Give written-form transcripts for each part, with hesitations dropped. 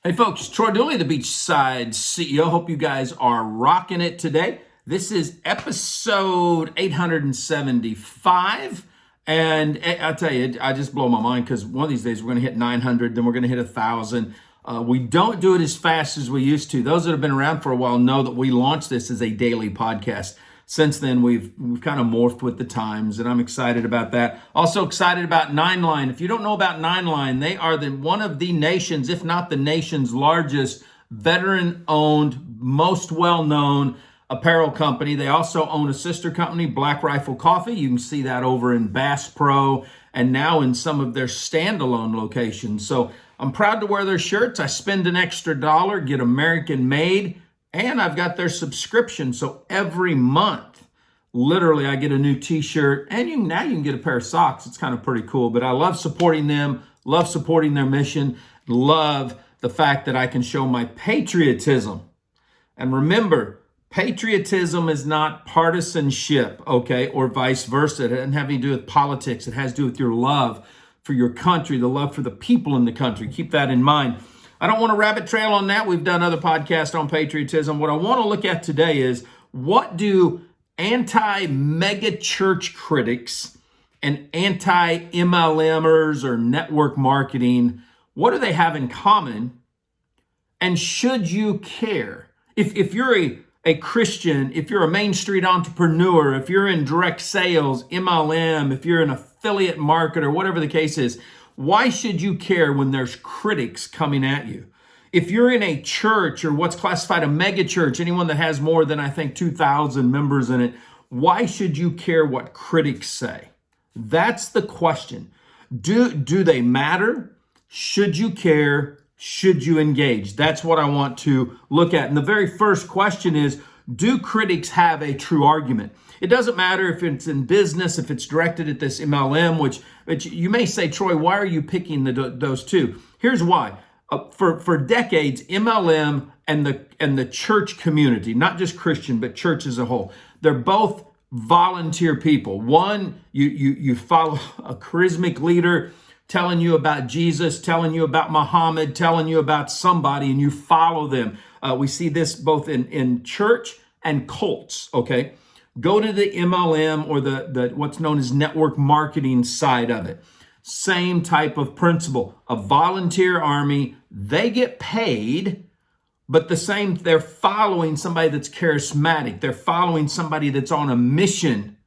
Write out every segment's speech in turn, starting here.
Hey folks, Troy Dooley, the Beachside CEO. Hope you guys are rocking it today. This is episode 875. And I'll tell you, I just blow my mind because one of these days we're going to hit 900, then we're going to hit 1,000. We don't do it as fast as we used to. Those that have been around for a while know that we launched this as a daily podcast. Since then, we've kind of morphed with the times, and I'm excited about that. Also excited about Nine Line. If you don't know about Nine Line, they are one of the nation's, if not the nation's largest veteran-owned, most well-known apparel company. They also own a sister company, Black Rifle Coffee. You can see that over in Bass Pro and now in some of their standalone locations. So I'm proud to wear their shirts. I spend an extra dollar, get American made, and I've got their subscription. So every month, literally, I get a new t-shirt, and now you can get a pair of socks. It's kind of pretty cool. But I love supporting them, love supporting their mission, love the fact that I can show my patriotism. And remember, patriotism is not partisanship, okay, or vice versa. It doesn't have anything to do with politics. It has to do with your love for your country, the love for the people in the country. Keep that in mind. I don't want to rabbit trail on that. We've done other podcasts on patriotism. What I want to look at today is, what do anti-mega church critics and anti-MLMers or network marketing, what do they have in common? And should you care? If you're a Christian, if you're a Main Street entrepreneur, if you're in direct sales, MLM, if you're an affiliate marketer, whatever the case is, why should you care when there's critics coming at you? If you're in a church or what's classified a mega church, anyone that has more than, I think, 2,000 members in it, why should you care what critics say? That's the question. Do they matter? Should you care? Should you engage? That's what I want to look at. And the very first question is, do critics have a true argument? It doesn't matter if it's in business, if it's directed at this MLM, which you may say, Troy, why are you picking those two? Here's why. For decades, MLM and the church community, not just Christian, but church as a whole, they're both volunteer people. One, you follow a charismatic leader telling you about Jesus, telling you about Muhammad, telling you about somebody, and you follow them. We see this both in church and cults, okay? Go to the MLM or the what's known as network marketing side of it. Same type of principle. A volunteer army, they get paid, but they're following somebody that's charismatic. They're following somebody that's on a mission.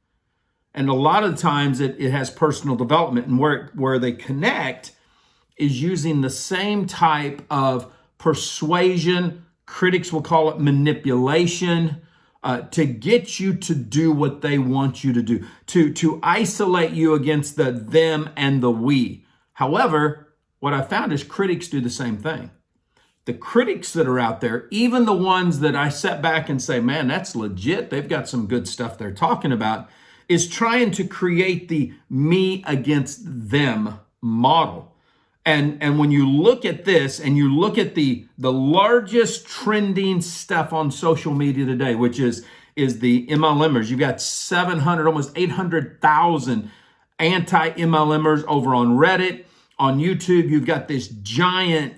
And a lot of times it has personal development, and where they connect is using the same type of persuasion. Critics will call it manipulation, to get you to do what they want you to do, to isolate you against the them and the we. However, what I found is critics do the same thing. The critics that are out there, even the ones that I sit back and say, man, that's legit, they've got some good stuff they're talking about, is trying to create the me against them model. And when you look at this and you look at the largest trending stuff on social media today, which is the MLMers, you've got 700, almost 800,000 anti-MLMers over on Reddit. On YouTube, you've got this giant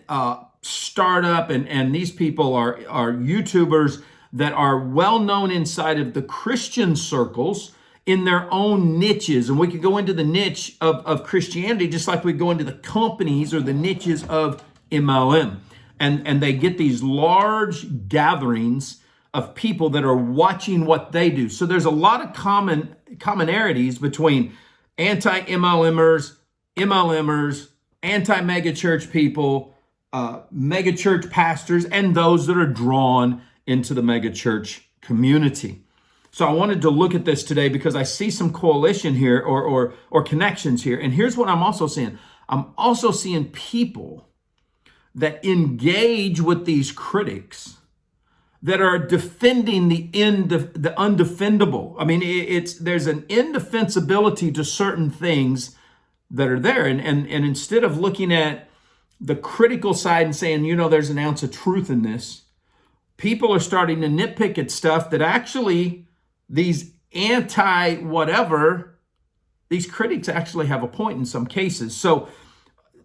startup, and these people are YouTubers that are well known inside of the Christian circles in their own niches. And we could go into the niche of Christianity just like we go into the companies or the niches of MLM. And they get these large gatherings of people that are watching what they do. So there's a lot of commonalities between anti-MLMers, MLMers, anti-mega church people, mega church pastors, and those that are drawn into the mega church community. So I wanted to look at this today because I see some coalition here or connections here. And here's what I'm also seeing. I'm also seeing people that engage with these critics that are defending the undefendable. I mean, there's an indefensibility to certain things that are there. And instead of looking at the critical side and saying, there's an ounce of truth in this, people are starting to nitpick at stuff that actually these anti-whatever, these critics actually have a point in some cases. So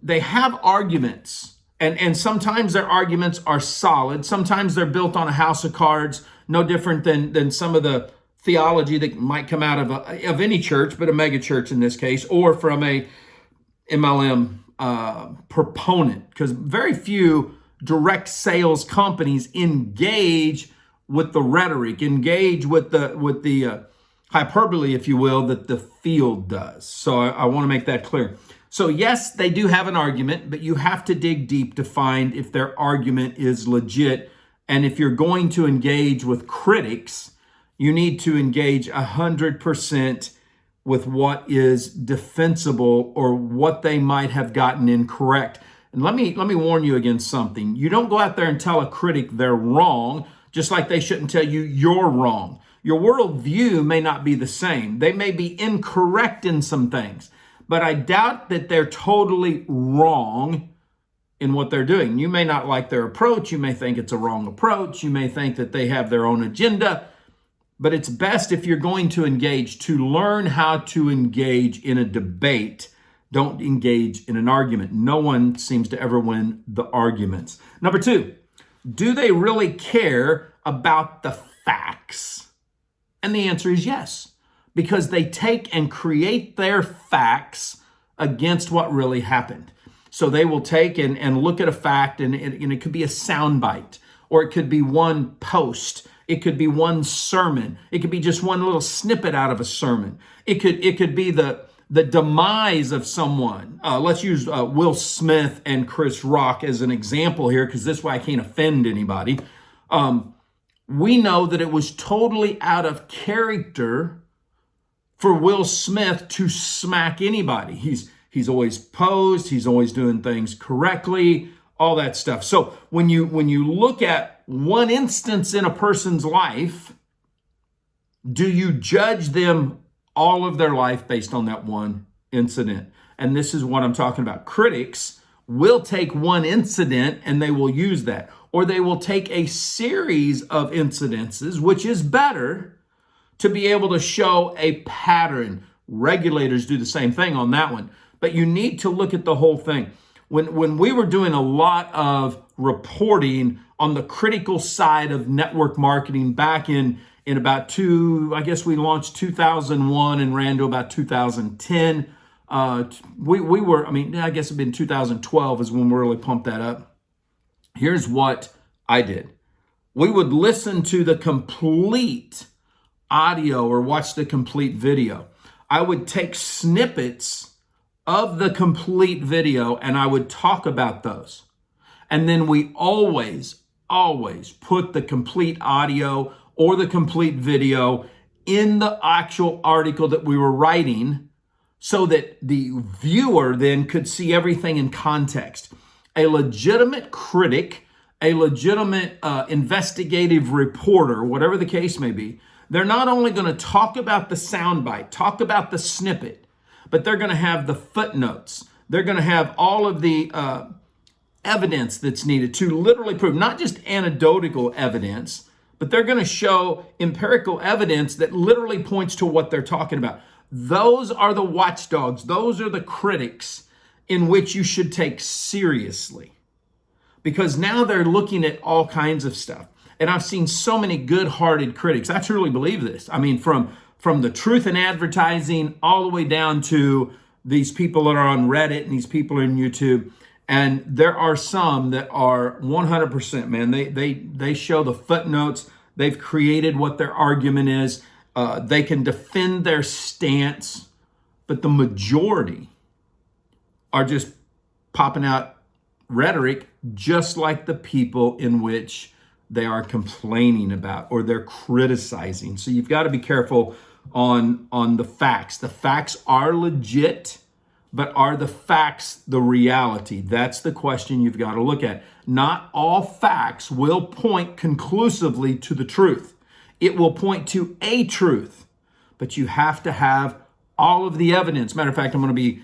they have arguments And sometimes their arguments are solid. Sometimes they're built on a house of cards, no different than some of the theology that might come out of any church, but a mega church in this case, or from a MLM proponent, because very few direct sales companies engage with the rhetoric, engage with the hyperbole, if you will, that the field does. So I want to make that clear. So yes, they do have an argument, but you have to dig deep to find if their argument is legit. And if you're going to engage with critics, you need to engage 100% with what is defensible or what they might have gotten incorrect. And let me warn you against something. You don't go out there and tell a critic they're wrong, just like they shouldn't tell you you're wrong. Your worldview may not be the same. They may be incorrect in some things, but I doubt that they're totally wrong in what they're doing. You may not like their approach. You may think it's a wrong approach. You may think that they have their own agenda, but it's best if you're going to engage to learn how to engage in a debate. Don't engage in an argument. No one seems to ever win the arguments. Number two, do they really care about the facts? And the answer is yes, because they take and create their facts against what really happened. So they will take and look at a fact, and it could be a soundbite, or it could be one post. It could be one sermon. It could be just one little snippet out of a sermon. It could be the demise of someone. Let's use Will Smith and Chris Rock as an example here, because this way I can't offend anybody. We know that it was totally out of character for Will Smith to smack anybody. He's always posed. He's always doing things correctly, all that stuff. So when you look at one instance in a person's life, do you judge them all of their life based on that one incident? And this is what I'm talking about. Critics will take one incident and they will use that, or they will take a series of incidences, which is better, to be able to show a pattern. Regulators do the same thing on that one, but you need to look at the whole thing. When we were doing a lot of reporting on the critical side of network marketing back in about I guess we launched 2001 and ran to about 2010. We were, I guess it'd been 2012 is when we really pumped that up. Here's what I did. We would listen to the complete audio or watch the complete video. I would take snippets of the complete video and I would talk about those. And then we always put the complete audio or the complete video in the actual article that we were writing so that the viewer then could see everything in context. A legitimate critic, a legitimate investigative reporter, whatever the case may be, they're not only going to talk about the soundbite, talk about the snippet, but they're going to have the footnotes. They're going to have all of the evidence that's needed to literally prove, not just anecdotal evidence, but they're going to show empirical evidence that literally points to what they're talking about. Those are the watchdogs. Those are the critics in which you should take seriously, because now they're looking at all kinds of stuff. And I've seen so many good-hearted critics. I truly believe this. From the truth in advertising all the way down to these people that are on Reddit and these people in YouTube. And there are some that are 100%, man. They show the footnotes. They've created what their argument is. They can defend their stance. But the majority are just popping out rhetoric, just like the people in which they are complaining about or they're criticizing. So you've got to be careful on the facts. The facts are legit, but are the facts the reality? That's the question you've got to look at. Not all facts will point conclusively to the truth. It will point to a truth, but you have to have all of the evidence. Matter of fact, I'm going to be,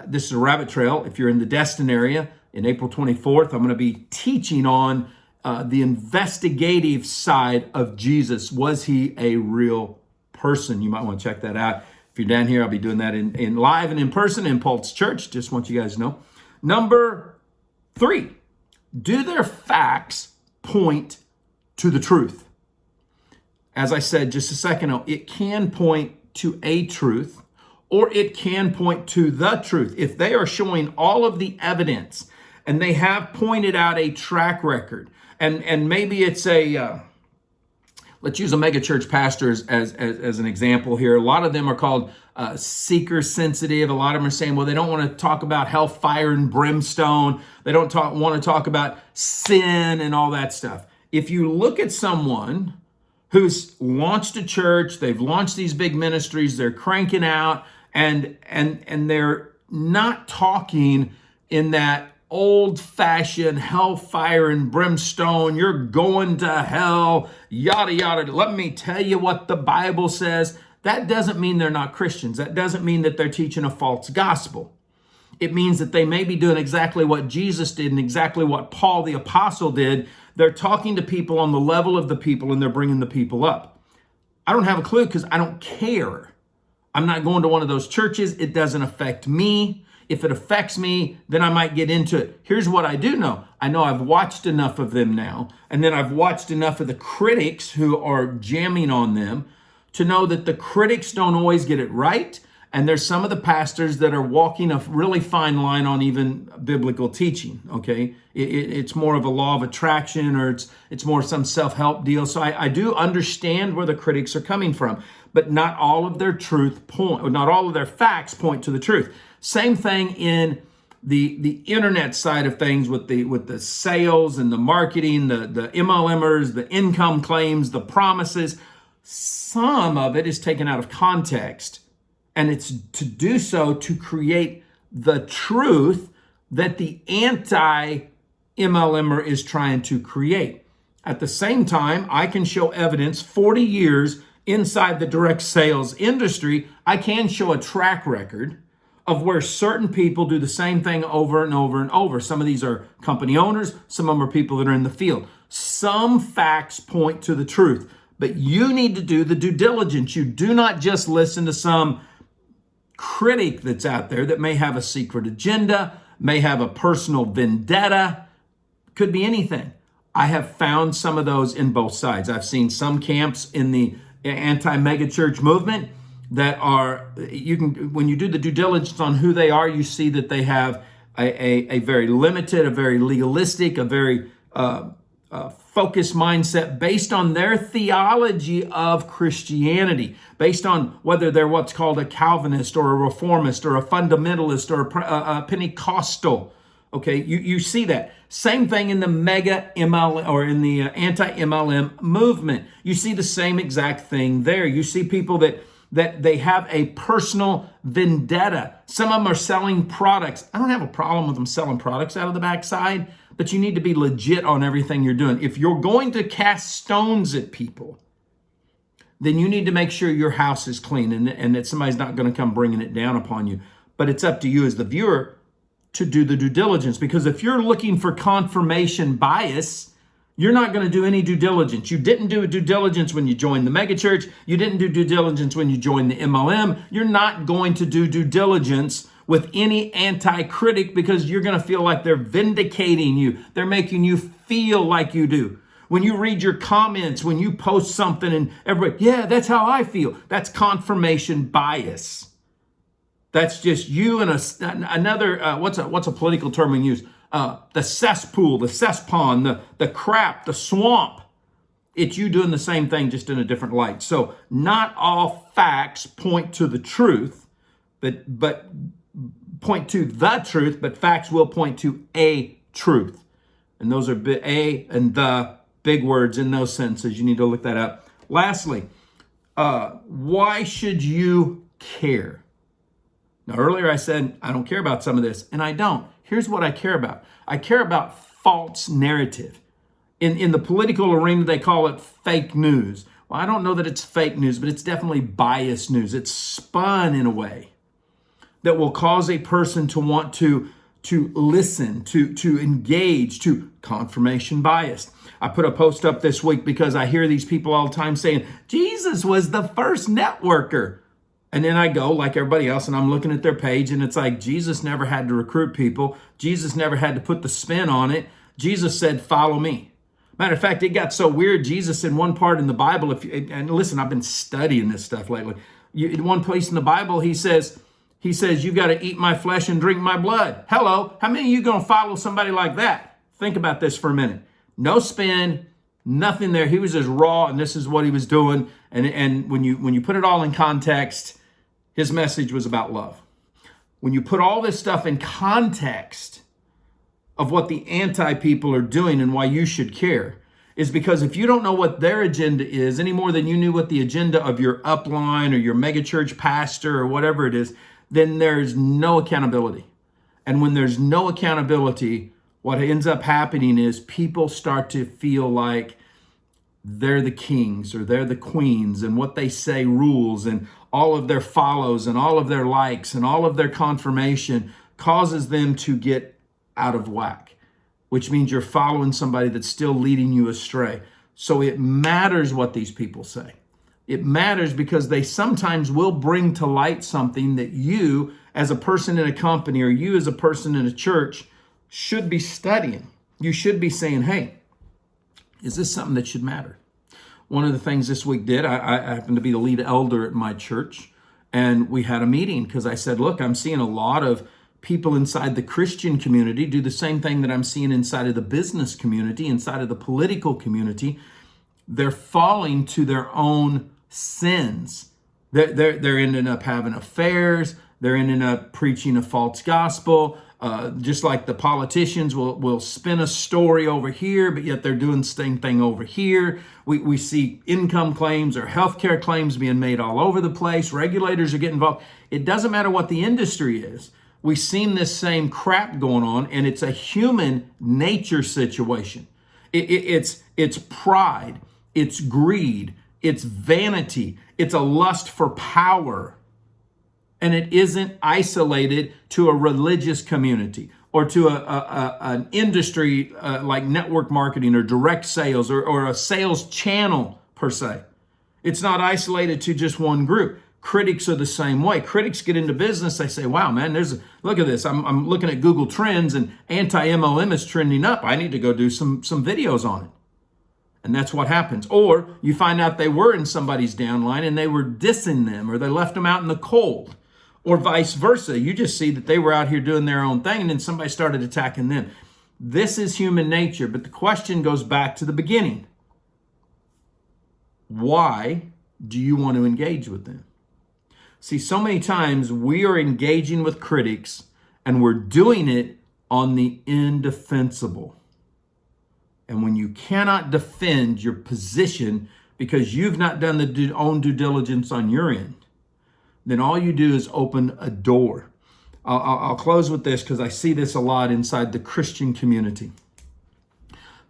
this is a rabbit trail. If you're in the Destin area, in April 24th, I'm going to be teaching on the investigative side of Jesus. Was he a real person? You might want to check that out. If you're down here, I'll be doing that in live and in person in Pulse Church. Just want you guys to know. Number 3, Do their facts point to the truth? As I said just a second ago, it can point to a truth, or it can point to the truth. If they are showing all of the evidence and they have pointed out a track record, and maybe it's let's use a megachurch pastor as an example here. A lot of them are called seeker sensitive. A lot of them are saying, well, they don't want to talk about hellfire and brimstone. They don't want to talk about sin and all that stuff. If you look at someone who's launched a church, they've launched these big ministries, they're cranking out, and they're not talking in that old-fashioned hellfire and brimstone, you're going to hell, yada, yada. Let me tell you what the Bible says. That doesn't mean they're not Christians. That doesn't mean that they're teaching a false gospel. It means that they may be doing exactly what Jesus did and exactly what Paul the apostle did. They're talking to people on the level of the people, and they're bringing the people up. I don't have a clue because I don't care. I'm not going to one of those churches. It doesn't affect me. If it affects me, then I might get into it. Here's what I do know. I know I've watched enough of them now, and then I've watched enough of the critics who are jamming on them to know that the critics don't always get it right, and there's some of the pastors that are walking a really fine line on even biblical teaching, okay? It's more of a law of attraction, or it's more some self-help deal. So I do understand where the critics are coming from, but not all of their not all of their facts point to the truth. Same thing in the internet side of things with the sales and the marketing, the MLMers, the income claims, the promises. Some of it is taken out of context, and it's to do so to create the truth that the anti-MLMer is trying to create. At the same time, I can show evidence 40 years inside the direct sales industry. I can show a track record of where certain people do the same thing over and over and over. Some of these are company owners. Some of them are people that are in the field. Some facts point to the truth, but you need to do the due diligence. You do not just listen to some critic that's out there that may have a secret agenda, may have a personal vendetta, could be anything. I have found some of those in both sides. I've seen some camps in the anti-megachurch movement that are, when you do the due diligence on who they are, you see that they have a very limited, a very legalistic, a very focused mindset based on their theology of Christianity, based on whether they're what's called a Calvinist or a Reformist or a fundamentalist or a Pentecostal. Okay, you see that. Same thing in the mega MLM or in the anti-MLM movement. You see the same exact thing there. You see people that they have a personal vendetta. Some of them are selling products. I don't have a problem with them selling products out of the backside, but you need to be legit on everything you're doing. If you're going to cast stones at people, then you need to make sure your house is clean and that somebody's not going to come bringing it down upon you. But it's up to you as the viewer to do the due diligence, because if you're looking for confirmation bias, you're not going to do any due diligence. You didn't do a due diligence when you joined the megachurch. You didn't do due diligence when you joined the MLM. You're not going to do due diligence with any anti-critic because you're going to feel like they're vindicating you. They're making you feel like you do. When you read your comments, when you post something and everybody, yeah, that's how I feel. That's confirmation bias. That's just you and another, what's a political term we use? The cesspool, the cesspond, the crap, the swamp. It's you doing the same thing, just in a different light. So not all facts point to the truth, but point to the truth, but facts will point to a truth. And those are a and the big words in those sentences. You need to look that up. Lastly, why should you care? Now, earlier I said, I don't care about some of this, and I don't. Here's what I care about. I care about false narrative. In the political arena, they call it fake news. Well, I don't know that it's fake news, but it's definitely biased news. It's spun in a way that will cause a person to want to listen, to engage, to confirmation bias. I put a post up this week because I hear these people all the time saying, Jesus was the first networker. And then I go, like everybody else, and I'm looking at their page, and it's like, Jesus never had to recruit people. Jesus never had to put the spin on it. Jesus said, follow me. Matter of fact, it got so weird. Jesus, in one part in the Bible, and listen, I've been studying this stuff lately. In one place in the Bible, he says, you got to eat my flesh and drink my blood. Hello, how many of you going to follow somebody like that? Think about this for a minute. No spin, nothing there. He was just raw, and this is what he was doing. And when you put it all in context, his message was about love. When you put all this stuff in context of what the anti-people are doing and why you should care, is because if you don't know what their agenda is any more than you knew what the agenda of your upline or your megachurch pastor or whatever it is, then there's no accountability. And when there's no accountability, what ends up happening is people start to feel like they're the kings or they're the queens, and what they say rules, and all of their follows and all of their likes and all of their confirmation causes them to get out of whack, which means you're following somebody that's still leading you astray. So it matters what these people say. It matters because they sometimes will bring to light something that you as a person in a company or you as a person in a church should be studying. You should be saying, hey, is this something that should matter? One of the things this week I happen to be the lead elder at my church, and we had a meeting because I said, look, I'm seeing a lot of people inside the Christian community do the same thing that I'm seeing inside of the business community, inside of the political community. They're falling to their own sins. They're ending up having affairs. They're ending up preaching a false gospel. Just like the politicians will spin a story over here, but yet they're doing the same thing over here. We see income claims or healthcare claims being made all over the place. Regulators are getting involved. It doesn't matter what the industry is. We've seen this same crap going on, and it's a human nature situation. It's pride, it's greed, it's vanity, it's a lust for power. And it isn't isolated to a religious community or to an industry like network marketing or direct sales or a sales channel per se. It's not isolated to just one group. Critics are the same way. Critics get into business. They say, wow, man, look at this. I'm looking at Google Trends and anti-MLM is trending up. I need to go do some videos on it. And that's what happens. Or you find out they were in somebody's downline and they were dissing them, or they left them out in the cold, or vice versa. You just see that they were out here doing their own thing and then somebody started attacking them. This is human nature, but the question goes back to the beginning. Why do you want to engage with them? See, so many times we are engaging with critics and we're doing it on the indefensible. And when you cannot defend your position because you've not done the own due diligence on your end, then all you do is open a door. I'll close with this because I see this a lot inside the Christian community.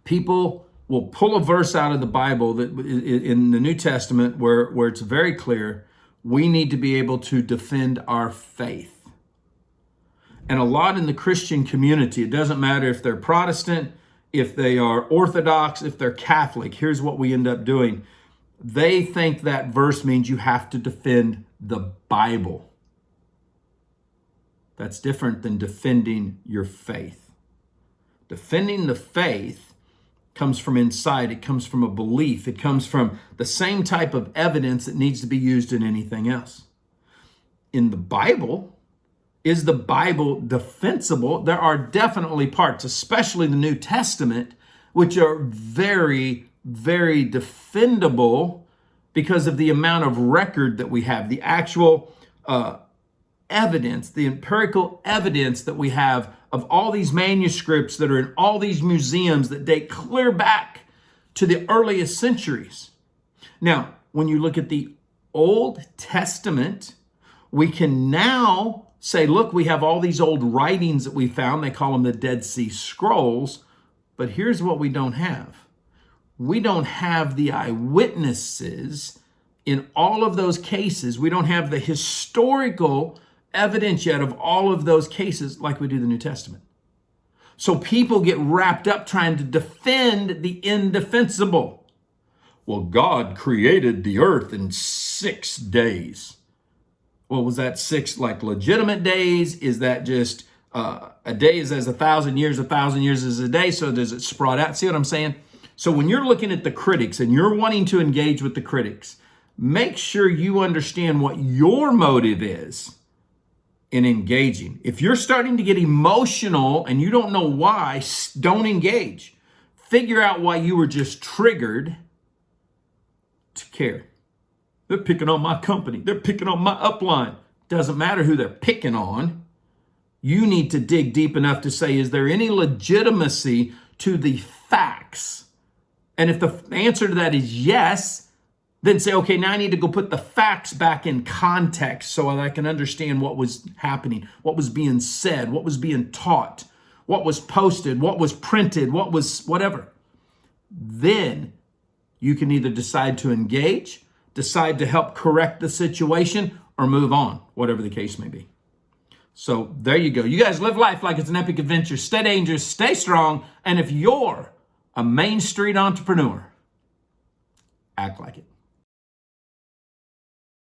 People will pull a verse out of the Bible that in the New Testament where it's very clear we need to be able to defend our faith. And a lot in the Christian community, it doesn't matter if they're Protestant, if they are Orthodox, if they're Catholic, here's what we end up doing. They think that verse means you have to defend the Bible. That's different than defending your faith. Defending the faith comes from inside. It comes from a belief. It comes from the same type of evidence that needs to be used in anything else. In the Bible, is the Bible defensible? There are definitely parts, especially the New Testament, which are very, very defendable because of the amount of record that we have, the actual evidence, the empirical evidence that we have of all these manuscripts that are in all these museums that date clear back to the earliest centuries. Now, when you look at the Old Testament, we can now say, look, we have all these old writings that we found. They call them the Dead Sea Scrolls. But here's what we don't have. We don't have the eyewitnesses in all of those cases. We don't have the historical evidence yet of all of those cases like we do the New Testament. So people get wrapped up trying to defend the indefensible. Well, God created the earth in 6 days. Well, was that 6 like legitimate days? Is that just A day is as 1,000 years is a day. So does it sprout out? See what I'm saying? So when you're looking at the critics and you're wanting to engage with the critics, make sure you understand what your motive is in engaging. If you're starting to get emotional and you don't know why, don't engage. Figure out why you were just triggered to care. They're picking on my company. They're picking on my upline. Doesn't matter who they're picking on. You need to dig deep enough to say, is there any legitimacy to the facts? And if the answer to that is yes, then say, okay, now I need to go put the facts back in context so that I can understand what was happening, what was being said, what was being taught, what was posted, what was printed, what was whatever. Then you can either decide to engage, decide to help correct the situation, or move on, whatever the case may be. So there you go. You guys live life like it's an epic adventure. Stay dangerous, stay strong, and if you're a Main Street entrepreneur, act like it.